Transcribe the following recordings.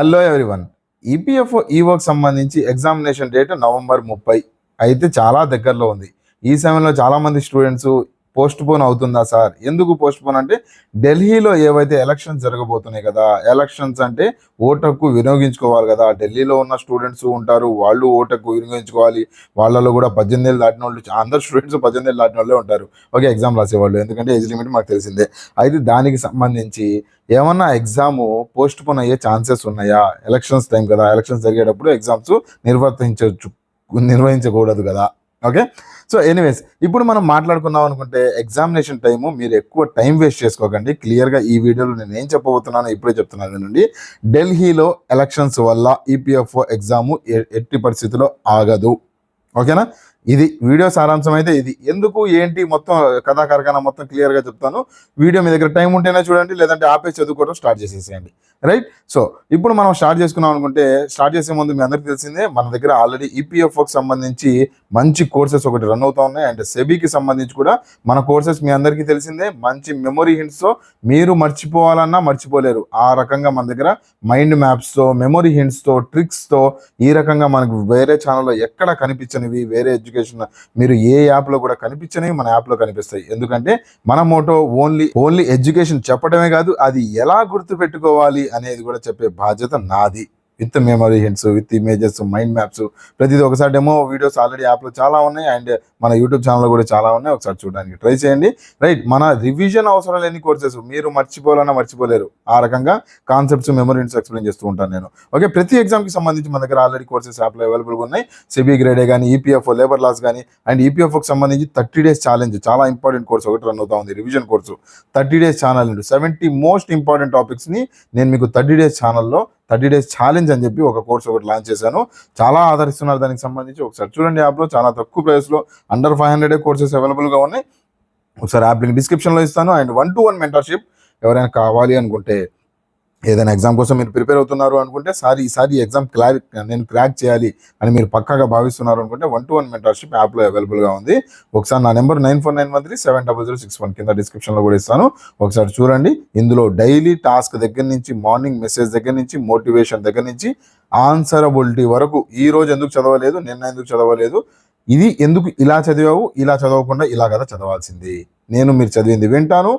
Hello everyone. EPFO ఈవోకి సంబంధించి examination date November 30 అయితే చాలా దగ్గరలో ఉంది. ఈ సమయంలో చాలామంది స్టూడెంట్స్ పోస్ట్ పోన్ అవుతుందా సార్? ఎందుకు పోస్ట్ పోన్ అంటే ఢిల్లీలో ఏవైతే ఎలక్షన్స్ జరగబోతున్నాయి కదా, ఎలక్షన్స్ అంటే ఓటు హక్కు వినియోగించుకోవాలి కదా. ఢిల్లీలో ఉన్న స్టూడెంట్స్ ఉంటారు, వాళ్ళు ఓటు హక్కు వినియోగించుకోవాలి. వాళ్ళలో కూడా 18 ఏళ్ళు దాటిన వాళ్ళు, అందరు స్టూడెంట్స్ 18 ఏళ్ళు దాటిన వాళ్ళే ఉంటారు. ఓకే, ఎగ్జామ్ రాసేవాళ్ళు, ఎందుకంటే ఏజ్ లిమిట్ మాకు తెలిసిందే. అయితే దానికి సంబంధించి ఏమన్నా ఎగ్జామ్ పోస్ట్ పోన్ అయ్యే ఛాన్సెస్ ఉన్నాయా? ఎలక్షన్స్ టైం కదా, ఎలక్షన్స్ జరిగేటప్పుడు ఎగ్జామ్స్ నిర్వహించకూడదు కదా. ఓకే, సో ఎనీవేస్ ఇప్పుడు మనం మాట్లాడుకుందాం అనుకుంటే ఎగ్జామినేషన్ టైము మీరు ఎక్కువ టైం వేస్ట్ చేసుకోకండి. క్లియర్గా ఈ వీడియోలో నేను ఏం చెప్పబోతున్నానో ఇప్పుడే చెప్తున్నాను వినండి. ఢిల్లీలో ఎలక్షన్స్ వల్ల ఈపీఎఫ్ఓ ఎగ్జాము ఎట్టి పరిస్థితిలో ఆగదు. ఓకేనా, ఇది వీడియో సారాంశం అయితే ఇది. ఎందుకు ఏంటి మొత్తం కథాకారకన మొత్తం క్లియర్గా చెప్తాను. వీడియో మీ దగ్గర టైం ఉంటేనే చూడండి, లేదంటే ఆపేసి చదువుకోవడం స్టార్ట్ చేసేసేయండి. రైట్, సో ఇప్పుడు మనం స్టార్ట్ చేసుకున్నాం అనుకుంటే, స్టార్ట్ చేసే ముందు మీ అందరికీ తెలిసిందే మన దగ్గర ఆల్రెడీ ఈపీఎఫ్ఓకి సంబంధించి మంచి కోర్సెస్ ఒకటి రన్ అవుతూ ఉన్నాయి. అండ్ సెబీకి సంబంధించి కూడా మన కోర్సెస్ మీ అందరికీ తెలిసిందే. మంచి మెమొరీ హింట్స్తో మీరు మర్చిపోవాలన్నా మర్చిపోలేరు. ఆ రకంగా మన దగ్గర మైండ్ మ్యాప్స్తో, మెమొరీ హింట్స్తో, ట్రిక్స్తో ఈ రకంగా మనకు వేరే ఛానల్లో ఎక్కడ కనిపించనివి, వేరే ఎడ్యుకేషన్ మీరు ఏ యాప్లో కూడా కనిపించనివి మన యాప్లో కనిపిస్తాయి. ఎందుకంటే మన మోటో ఓన్లీ ఎడ్యుకేషన్ చెప్పడమే కాదు, అది ఎలా గుర్తు పెట్టుకోవాలి అనేది కూడా చెప్పే బాధ్యత నాది. With memory hints, with images, mind maps, ప్రతిదీ. ఒకసారి డెమో వీడియోస్ ఆల్రెడీ యాప్లో చాలా ఉన్నాయి, అండ్ మన యూట్యూబ్ ఛానల్లో కూడా చాలా ఉన్నాయి. ఒకసారి చూడడానికి ట్రై చేయండి. రైట్, మన రివిజన్ అవసరం లేని కోర్సెస్ మీరు మర్చిపోవాలన్నా మర్చిపోలేరు. ఆ రకంగా కాన్సెప్ట్స్, మెమరీ హింట్స్ ఎక్స్ప్లెయిన్ చేస్తూ ఉంటాను నేను. ఓకే, ప్రతి ఎగ్జామ్కి సంబంధించి మన దగ్గర ఆల్రెడీ కోర్సెస్ యాప్లో అవైలబుల్గా ఉన్నాయి. సెబీ గ్రేడే కానీ, ఈపీఎఫ్ఓ లేబర్ లాస్ కానీ, అండ్ ఈపీఎఫ్ఓకి సంబంధించి 30 days ఛాలెంజ్, చాలా ఇంపార్టెంట్ కోర్స్ ఒకటి రన్ అవుతా ఉంది, revision course. 30 days channel 70 most important టాపిక్స్ని నేను మీకు 30 days ఛానల్లో 30 days ఛాలెంజ్ అని చెప్పి ఒక కోర్స్ ఒకటి లాంచ్ చేశాను. చాలా ఆదరిస్తున్నారు దానికి సంబంధించి. ఒకసారి చూడండి, యాప్లో చాలా తక్కువ ప్రైస్లో అండర్ 500 కోర్సెస్ అవైలబుల్గా ఉన్నాయి. ఒకసారి యాప్ లింక్ డిస్క్రిప్షన్లో ఇస్తాను. అండ్ 1-to-1 మెంటర్షిప్ ఎవరైనా కావాలి అనుకుంటే, ఏదైనా ఎగ్జామ్ కోసం మీరు ప్రిపేర్ అవుతున్నారు అనుకుంటే, ఈసారి ఎగ్జామ్ నేను క్రాక్ చేయాలి అని మీరు పక్కాగా భావిస్తున్నారు అనుకుంటే 1-to-1 మెంటర్షిప్ యాప్లో అవైలబుల్గా ఉంది. ఒకసారి నా నెంబర్ 9491370061 కింద డిస్క్రిప్షన్లో కూడా ఇస్తాను. ఒకసారి చూడండి. ఇందులో డైలీ టాస్క్ దగ్గర నుంచి, మార్నింగ్ మెసేజ్ దగ్గర నుంచి, మోటివేషన్ దగ్గర నుంచి, ఆన్సరబిలిటీ వరకు, ఈ రోజు ఎందుకు చదవలేదు, నిన్న ఎందుకు చదవలేదు, ఇది ఎందుకు ఇలా చదివావు, ఇలా చదవకుండా ఇలా కదా చదవాల్సింది, మీరు చదివింది వింటాను,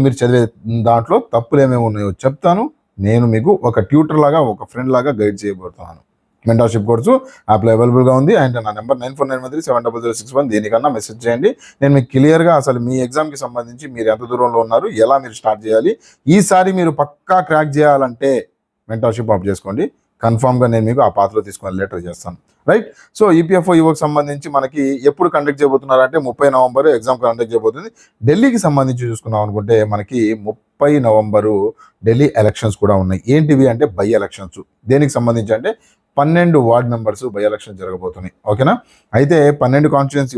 మీరు చదివే దాంట్లో తప్పులు ఏమేమి ఉన్నాయో చెప్తాను. నేను మీకు ఒక ట్యూటర్ లాగా, ఒక ఫ్రెండ్ లాగా గైడ్ చేయబోతున్నాను. మెంటర్షిప్ కోర్సు యాప్లో అవైలబుల్గా ఉంది. అండ్ నా నెంబర్ 9491370061, దీనికన్నా మెసేజ్ చేయండి. నేను మీకు క్లియర్గా అసలు మీ ఎగ్జామ్కి సంబంధించి మీరు ఎంత దూరంలో ఉన్నారు, ఎలా మీరు స్టార్ట్ చేయాలి, ఈసారి మీరు పక్కా క్రాక్ చేయాలంటే మెంటర్షిప్ ఆప్ చేసుకోండి. కన్ఫామ్గా నేను మీకు ఆ పాత్రలో తీసుకొని లెటర్ చేస్తాను. రైట్, సో ఈపీఎఫ్ఓ ఈవోకి సంబంధించి మనకి ఎప్పుడు కండక్ట్ చేయబోతున్నారంటే 30 నవంబర్ ఎగ్జామ్ కండక్ట్ చేయబోతుంది. ఢిల్లీకి సంబంధించి చూసుకున్నాం అనుకుంటే మనకి 30 నవంబరు ఢిల్లీ ఎలక్షన్స్ కూడా ఉన్నాయి. ఏంటివి అంటే బై ఎలక్షన్స్. దేనికి సంబంధించి అంటే 12 వార్డ్ మెంబర్స్ బై ఎలక్షన్ జరగబోతున్నాయి. ఓకేనా, అయితే 12 కాన్స్టిట్యుయెన్సీ,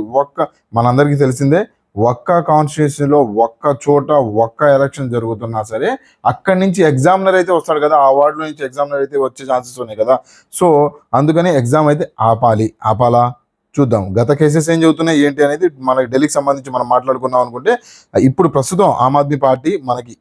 మనందరికీ తెలిసిందే, ఒక్క కాన్స్టిట్యుయెన్సీలో ఒక్క చోట ఒక్క ఎలక్షన్ జరుగుతున్నా సరే అక్కడి నుంచి ఎగ్జామినర్ అయితే వస్తాడు కదా, ఆ వార్డులో నుంచి ఎగ్జామినర్ అయితే వచ్చే ఛాన్సెస్ ఉన్నాయి కదా. సో అందుకని ఎగ్జామ్ అయితే ఆపాలా చూద్దాం. గత కేసెస్ ఏం చెబుతున్నాయి ఏంటి అనేది మనకి ఢిల్లీకి సంబంధించి మనం మాట్లాడుకున్నాం అనుకుంటే, ఇప్పుడు ప్రస్తుతం ఆమ్ ఆద్మీ పార్టీ మనకి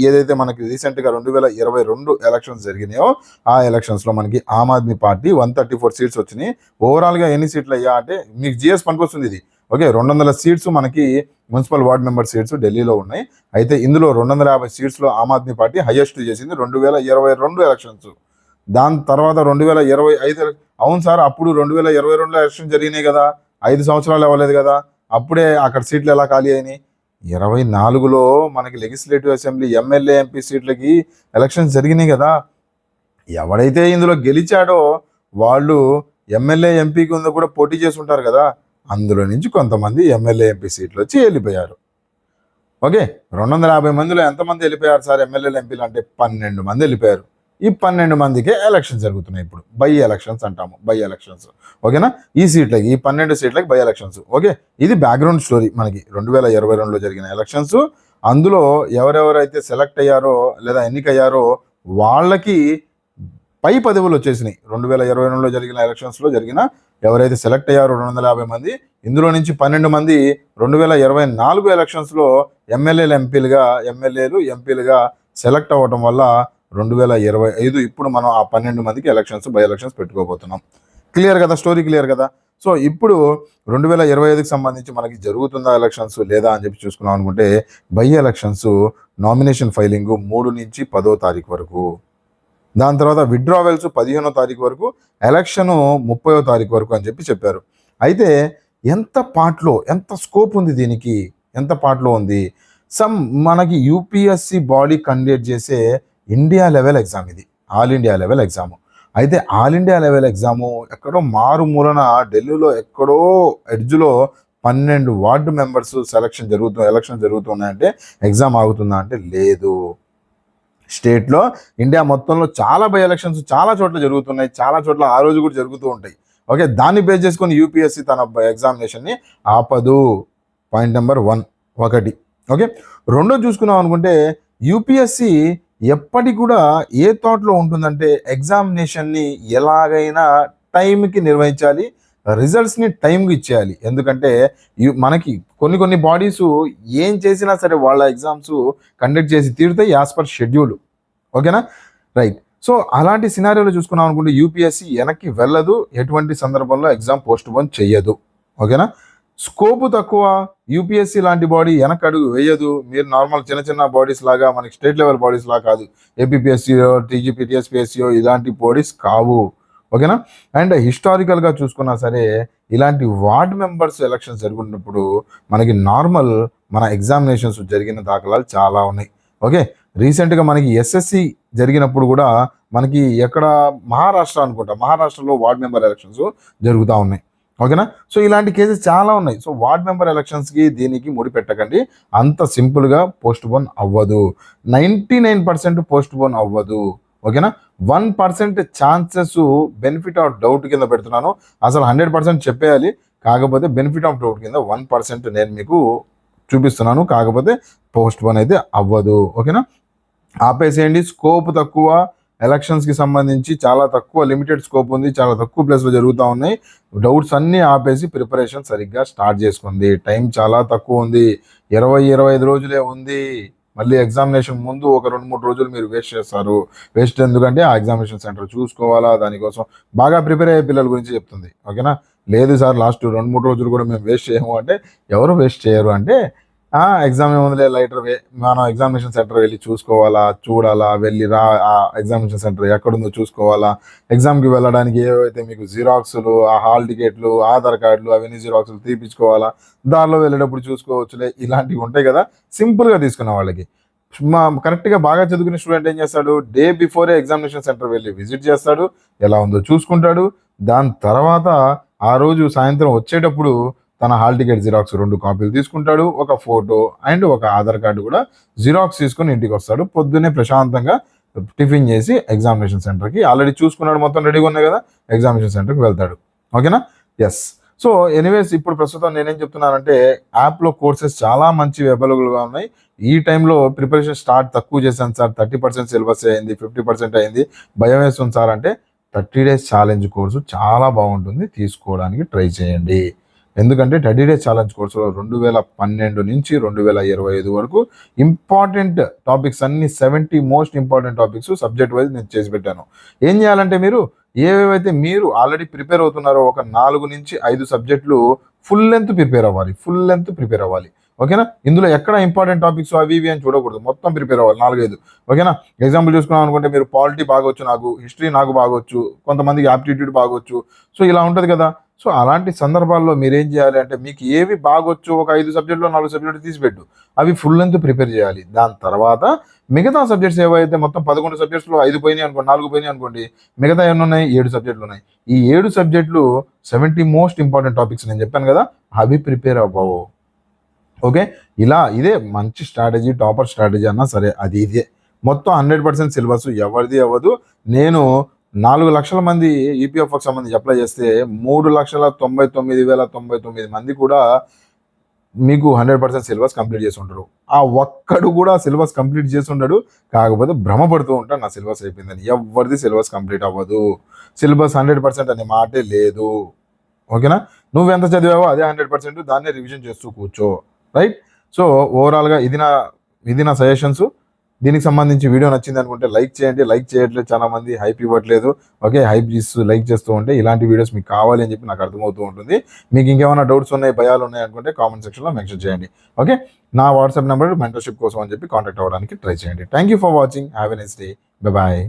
ఏదైతే మనకి రీసెంట్గా 2022 ఎలక్షన్స్ జరిగినాయో ఆ ఎలక్షన్స్లో మనకి ఆమ్ ఆద్మీ పార్టీ 134 సీట్స్ వచ్చినాయి. ఓవరాల్గా ఎన్ని సీట్లు అయ్యా అంటే మీకు జిఎస్ పనికొస్తుంది ఇది. ఓకే, 200 సీట్స్ మనకి మున్సిపల్ వార్డ్ మెంబర్ సీట్స్ ఢిల్లీలో ఉన్నాయి. అయితే ఇందులో 250 సీట్స్లో ఆమ్ ఆద్మీ పార్టీ హైయెస్ట్ చేసింది 2022 ఎలక్షన్స్. దాని తర్వాత 2025, అవును సార్, అప్పుడు 2022 ఎలక్షన్ జరిగినాయి కదా, 5 సంవత్సరాలు అవ్వలేదు కదా, అప్పుడే అక్కడ సీట్లు ఎలా ఖాళీ అయినాయి? 24లో మనకి లెజిస్లేటివ్ అసెంబ్లీ, ఎమ్మెల్యే, ఎంపీ సీట్లకి ఎలక్షన్స్ జరిగినాయి కదా. ఎవడైతే ఇందులో గెలిచాడో వాళ్ళు ఎమ్మెల్యే, ఎంపీ కింద కూడా పోటీ చేసి ఉంటారు కదా, అందులో నుంచి కొంతమంది ఎమ్మెల్యే, ఎంపీ సీట్లు వచ్చి వెళ్ళిపోయారు. ఓకే, 250 మందిలో ఎంతమంది వెళ్ళిపోయారు సార్ ఎమ్మెల్యేలు, ఎంపీలు అంటే 12 మంది వెళ్ళిపోయారు. ఈ 12 మందికే ఎలక్షన్స్ జరుగుతున్నాయి. ఇప్పుడు బై ఎలక్షన్స్ అంటాము, బై ఎలక్షన్స్. ఓకేనా, ఈ 12 సీట్లకి బై ఎలక్షన్స్. ఓకే, ఇది బ్యాక్గ్రౌండ్ స్టోరీ. మనకి 2022లో జరిగిన ఎలక్షన్స్, అందులో ఎవరెవరైతే సెలెక్ట్ అయ్యారో లేదా ఎన్నికయ్యారో వాళ్ళకి పై పదవులు వచ్చేసినాయి. 2022లో జరిగిన ఎలక్షన్స్లో ఎవరైతే సెలెక్ట్ అయ్యారో 250 మంది, ఇందులో నుంచి 12 మంది 2024 ఎలక్షన్స్లో ఎమ్మెల్యేలు, ఎంపీలుగా సెలెక్ట్ అవ్వటం వల్ల 2025 ఇప్పుడు మనం ఆ 12 మందికి ఎలక్షన్స్ బై ఎలక్షన్స్ పెట్టుకోబోతున్నాం. క్లియర్ కదా, స్టోరీ క్లియర్ కదా. సో ఇప్పుడు 2025కి సంబంధించి మనకి జరుగుతుందా ఎలక్షన్స్ లేదా అని చెప్పి చూసుకున్నాం అనుకుంటే బై ఎలక్షన్స్ నామినేషన్ ఫైలింగ్ 3 నుంచి 10వ తారీఖు వరకు, దాని తర్వాత విత్డ్రావెల్స్ 15వ తారీఖు వరకు, ఎలక్షన్ 30వ తారీఖు వరకు అని చెప్పి చెప్పారు. అయితే ఎంత పార్ట్లో ఎంత స్కోప్ ఉంది దీనికి, ఎంత పార్ట్లో ఉంది. మనకి యూపీఎస్సి బాడీ కండక్ట్ చేసే ఇండియా లెవెల్ ఎగ్జామ్, ఇది ఆల్ ఇండియా లెవెల్ ఎగ్జాము. అయితే ఆల్ ఇండియా లెవెల్ ఎగ్జాము ఎక్కడో మారుమూలన ఢిల్లీలో ఎక్కడో ఎడ్జ్లో 12 వార్డు మెంబర్స్ ఎలక్షన్ జరుగుతున్నాయంటే ఎగ్జామ్ ఆగుతుందా అంటే లేదు. స్టేట్లో ఇండియా మొత్తంలో చాలా బై ఎలక్షన్స్ చాలా చోట్ల జరుగుతున్నాయి, చాలా చోట్ల ఆ రోజు కూడా జరుగుతూ ఉంటాయి. ఓకే, దాన్ని బేస్ చేసుకొని యూపీఎస్సి తన ఎగ్జామినేషన్ని ఆపదు. పాయింట్ నెంబర్ 1 ఒకటి. ఓకే, రెండో చూసుకున్నాం అనుకుంటే యూపీఎస్సి ఎప్పటికి కూడా ఏ థాట్లో ఉంటుందంటే ఎగ్జామినేషన్ని ఎలాగైనా టైంకి నిర్వహించాలి, రిజల్ట్స్ని టైంకి ఇచ్చేయాలి. ఎందుకంటే మనకి కొన్ని బాడీస్ ఏం చేసినా సరే వాళ్ళ ఎగ్జామ్స్ కండక్ట్ చేసి తీరుతాయి యాజ్ పర్ షెడ్యూల్. ఓకేనా, రైట్. సో అలాంటి సినారియోలో చూసుకున్నాం అనుకుంటే యూపీఎస్సి వెనక్కి వెళ్ళదు, ఎటువంటి సందర్భంలో ఎగ్జామ్ పోస్ట్ పోన్ చెయ్యదు. ఓకేనా, స్కోపు తక్కువ, యూపీఎస్సి లాంటి బాడీ వెనక అడుగు వేయదు. మీరు నార్మల్ చిన్న బాడీస్ లాగా మనకి స్టేట్ లెవెల్ బాడీస్ లాగా కాదు, ఏపీపీఎస్సీఓ టీజీపీ టీఎస్పీఎస్సీఓ ఇలాంటి బాడీస్ కావు. ఓకేనా, అండ్ హిస్టారికల్గా చూసుకున్నా సరే ఇలాంటి వార్డ్ మెంబర్స్ ఎలక్షన్స్ జరుగుతున్నప్పుడు మనకి నార్మల్ మన ఎగ్జామినేషన్స్ జరిగిన దాఖలాలు చాలా ఉన్నాయి. ఓకే, రీసెంట్గా మనకి ఎస్ఎస్సి జరిగినప్పుడు కూడా మనకి ఎక్కడ మహారాష్ట్ర అనుకుంటా, మహారాష్ట్రలో వార్డ్ మెంబర్ ఎలక్షన్స్ జరుగుతూ ఉన్నాయి. ఓకేనా, సో ఇలాంటి కేసెస్ చాలా ఉన్నాయి. సో వార్డ్ మెంబర్ ఎలక్షన్స్కి దీనికి ముడి పెట్టకండి, అంత సింపుల్గా పోస్ట్ పోన్ అవ్వదు. 99% పోస్ట్ పోన్ అవ్వదు. ఓకేనా, 1% ఛాన్సెస్ బెనిఫిట్ ఆఫ్ డౌట్ కింద పెడుతున్నాను. అసలు 100% చెప్పేయాలి, కాకపోతే బెనిఫిట్ ఆఫ్ డౌట్ కింద 1% నేను మీకు చూపిస్తున్నాను, కాకపోతే పోస్ట్ పోన్ అయితే అవ్వదు. ఓకేనా, ఆపేసేయండి. స్కోప్ తక్కువ, ఎలక్షన్స్కి సంబంధించి చాలా తక్కువ లిమిటెడ్ స్కోప్ ఉంది, చాలా తక్కువ ప్లేస్లో జరుగుతూ ఉన్నాయి. డౌట్స్ అన్నీ ఆపేసి ప్రిపరేషన్ సరిగ్గా స్టార్ట్ చేసుకుంది. టైం చాలా తక్కువ ఉంది, 20-25 రోజులే ఉంది. మళ్ళీ ఎగ్జామినేషన్ ముందు ఒక 2-3 రోజులు మీరు వేస్ట్ చేస్తారు. వేస్ట్ ఎందుకంటే ఆ ఎగ్జామినేషన్ సెంటర్ చూసుకోవాలా, దానికోసం బాగా ప్రిపేర్ అయ్యే పిల్లల గురించి చెప్తుంది. ఓకేనా, లేదు సార్ లాస్ట్ 2-3 రోజులు కూడా మేము వేస్ట్ చేయము అంటే ఎవరు వేస్ట్ చేయరు అంటే ఎగ్జామ్ ఏముందిలే లైటర్ మనం ఎగ్జామినేషన్ సెంటర్ వెళ్ళి చూడాలా, వెళ్ళి ఆ ఎగ్జామినేషన్ సెంటర్ ఎక్కడుందో చూసుకోవాలా. ఎగ్జామ్కి వెళ్ళడానికి ఏవైతే మీకు జిరాక్స్లు, ఆ హాల్ టికెట్లు, ఆధార్ కార్డులు అవన్నీ జిరాక్స్లు తీపించుకోవాలా, దారిలో వెళ్ళేటప్పుడు చూసుకోవచ్చులే, ఇలాంటివి ఉంటాయి కదా. సింపుల్గా తీసుకున్న వాళ్ళకి కరెక్ట్గా బాగా చదువుకునే స్టూడెంట్ ఏం చేస్తాడు, డే బిఫోరే ఎగ్జామినేషన్ సెంటర్ వెళ్ళి విజిట్ చేస్తాడు, ఎలా ఉందో చూసుకుంటాడు. దాని తర్వాత ఆ రోజు సాయంత్రం వచ్చేటప్పుడు తన హాల్ టికెట్ జిరాక్స్ 2 కాపీలు తీసుకుంటాడు, ఒక ఫోటో అండ్ ఒక ఆధార్ కార్డు కూడా జిరాక్స్ తీసుకొని ఇంటికి వస్తాడు. పొద్దున్నే ప్రశాంతంగా టిఫిన్ చేసి ఎగ్జామినేషన్ సెంటర్కి ఆల్రెడీ చూసుకున్నాడు, మొత్తం రెడీగా ఉన్నాయి కదా, ఎగ్జామినేషన్ సెంటర్కి వెళ్తాడు. ఓకేనా, ఎస్. సో ఎనీవేస్ ఇప్పుడు ప్రస్తుతం నేనేం చెప్తున్నానంటే యాప్లో కోర్సెస్ చాలా మంచివి అవైలబుల్గా ఉన్నాయి. ఈ టైంలో ప్రిపరేషన్ స్టార్ట్ తక్కువ చేశాను సార్, 30% సిలబస్ అయింది, 50% అయింది, భయం వేస్తుంది సార్ అంటే 30 days ఛాలెంజ్ కోర్సు చాలా బాగుంటుంది, తీసుకోవడానికి ట్రై చేయండి. ఎందుకంటే 30 days ఛాలెంజ్ కోర్సులో 2012 నుంచి 2025 వరకు ఇంపార్టెంట్ టాపిక్స్ అన్ని 70 most important topics subject wise నేను చేసి పెట్టాను. ఏం చేయాలంటే మీరు ఏవేవైతే మీరు ఆల్రెడీ ప్రిపేర్ అవుతున్నారో ఒక 4 నుంచి 5 సబ్జెక్టులు ఫుల్ లెంత్ ప్రిపేర్ అవ్వాలి. ఓకేనా, ఇందులో ఎక్కడ ఇంపార్టెంట్ టాపిక్స్ అవి ఇవి అని చూడకూడదు, మొత్తం ప్రిపేర్ అవ్వాలి 4-5. ఓకేనా, ఎగ్జాంపుల్ చూసుకున్నాం అనుకుంటే మీరు పాలిటీ బాగొచ్చు, నాకు హిస్టరీ నాకు బాగొచ్చు, కొంతమందికి యాప్టిట్యూడ్ బాగొచ్చు, సో ఇలా ఉంటుంది కదా. సో అలాంటి సందర్భాల్లో మీరేం చేయాలి అంటే మీకు ఏవి బాగొచ్చు ఒక 5 సబ్జెక్టులో 4 సబ్జెక్టులు తీసిపెట్టు, అవి ఫుల్ లెంత్ ప్రిపేర్ చేయాలి. దాని తర్వాత మిగతా సబ్జెక్ట్స్ ఏవైతే మొత్తం 11 సబ్జెక్ట్స్లో 5 పోయినాయి అనుకోండి, 4 పోయినాయి అనుకోండి, మిగతా ఎన్ని ఉన్నాయి, 7 సబ్జెక్టులు ఉన్నాయి. ఈ 7 సబ్జెక్టులు 70 మోస్ట్ ఇంపార్టెంట్ టాపిక్స్ నేను చెప్పాను కదా, అవి ప్రిపేర్ అవ్వవు. ఓకే, ఇదే మంచి స్ట్రాటజీ, టాపర్ స్ట్రాటజీ అన్నా సరే అది ఇదే. మొత్తం 100% సిలబస్ ఎవరిది అవ్వదు. నేను 4 లక్షల మంది ఈపీఎఫ్ఓకి సంబంధించి అప్లై చేస్తే 3,99,099 మంది కూడా మీకు 100% సిలబస్ కంప్లీట్ చేసి ఉంటారు. ఆ ఒక్కడు కూడా సిలబస్ కంప్లీట్ చేసి ఉండడు, కాకపోతే భ్రమపడుతూ ఉంటాడు నా సిలబస్ అయిపోయిందని. ఎవరిది సిలబస్ కంప్లీట్ అవ్వదు. సిలబస్ 100% అనే మాటే లేదు. ఓకేనా, నువ్వెంత చదివావో అదే 100%, దాన్నే రివిజన్ చేస్తూ కూర్చో. రైట్. సో ఓవరాల్గా ఇది నా సజెషన్స్. దీనికి సంబంధించి వీడియో నచ్చింది అనుకుంటే లైక్ చేయండి. లైక్ చేయట్లేదు చాలామంది, హైప్ ఇవ్వట్లేదు. ఓకే, హైప్ చేస్తూ లైక్ చేస్తూ ఉంటే ఇలాంటి వీడియోస్ మీకు కావాలి అని చెప్పి నాకు అర్థమవుతూ ఉంటుంది. మీకు ఇంకేమైనా డౌట్స్ ఉన్నాయి, భయాలు ఉన్నాయి అనుకుంటే కామెంట్ సెక్షన్లో మెన్షన్ చేయండి. ఓకే, నా వాట్సాప్ నెంబర్ మెంటర్షిప్ కోసం అని చెప్పి కాంటాక్ట్ అవ్వడానికి ట్రై చేయండి. Thank you for watching. Have a nice day. Bye.